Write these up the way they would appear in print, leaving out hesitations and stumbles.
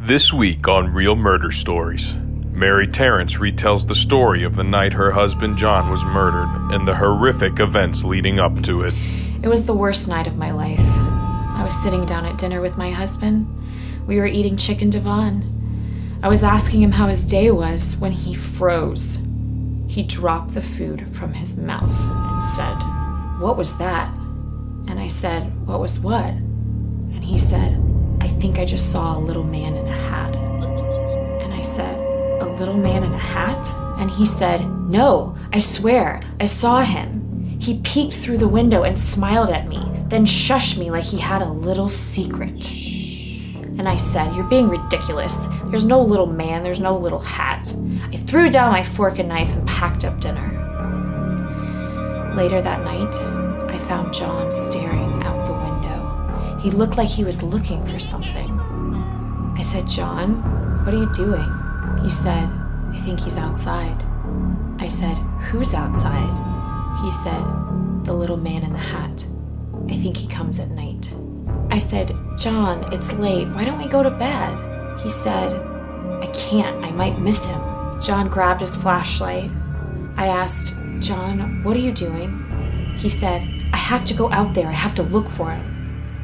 This week on Real Murder Stories, Mary Terrence retells the story of the night her husband John was murdered and the horrific events leading up to it. It was the worst night of my life. I was sitting down at dinner with my husband. We were eating chicken divan. I was asking him how his day was when he froze. He dropped the food from his mouth and said, "What was that?" And I said, "What was what?" And he said, "I think I just saw a little man in a hat." And I said, "A little man in a hat?" And he said, "No, I swear, I saw him. He peeked through the window and smiled at me, then shushed me like he had a little secret." And I said, "You're being ridiculous. There's no little man, there's no little hat." I threw down my fork and knife and packed up dinner. Later that night, I found John staring out the window. He looked like he was looking for something. I said, "John, what are you doing?" He said, "I think he's outside." I said, "Who's outside?" He said, "The little man in the hat. I think he comes at night." I said, "John, it's late. Why don't we go to bed?" He said, "I can't. I might miss him." John grabbed his flashlight. I asked, "John, what are you doing?" He said, "I have to go out there. I have to look for him."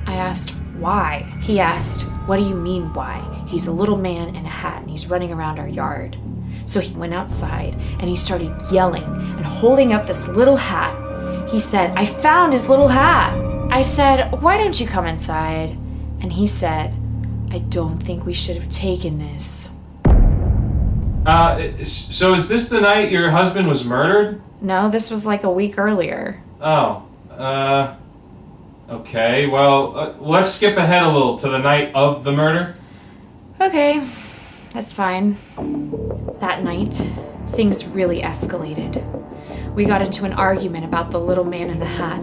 I asked, "Why?" He asked, "What do you mean, why? He's a little man in a hat and he's running around our yard." So he went outside and he started yelling and holding up this little hat. He said, "I found his little hat." I said, "Why don't you come inside?" And he said, "I don't think we should have taken this." So is this the night your husband was murdered? No, this was like a week earlier. Oh, okay. Well, let's skip ahead a little to the night of the murder. Okay, that's fine. That night, things really escalated. We got into an argument about the little man in the hat,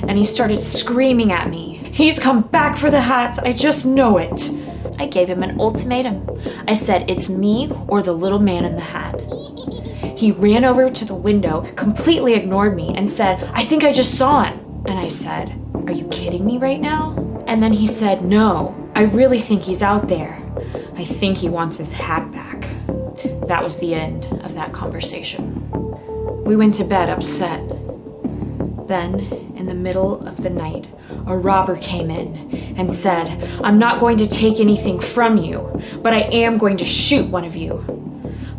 and he started screaming at me. "He's come back for the hat, I just know it." I gave him an ultimatum. I said, "It's me or the little man in the hat." He ran over to the window, completely ignored me, and said, "I think I just saw him." And I said, "Are you kidding me right now?" And then he said, "No, I really think he's out there. I think he wants his hat back." That was the end of that conversation. We went to bed upset. Then, in the middle of the night, a robber came in and said, "I'm not going to take anything from you, but I am going to shoot one of you."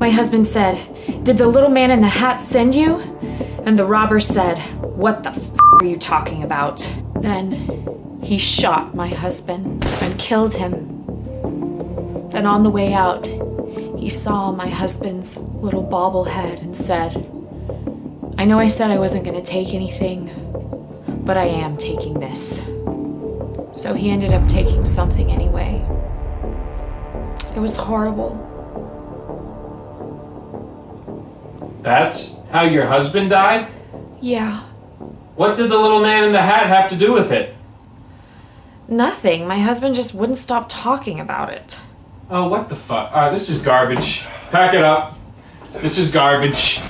My husband said, "Did the little man in the hat send you?" And the robber said, "What the are you talking about?" Then he shot my husband and killed him. Then on the way out, he saw my husband's little bobblehead and said, "I know I said I wasn't going to take anything, but I am taking this." So he ended up taking something anyway. It was horrible. That's how your husband died? Yeah. What did the little man in the hat have to do with it? Nothing. My husband just wouldn't stop talking about it. Oh, what the fuck? This is garbage. Pack it up. This is garbage.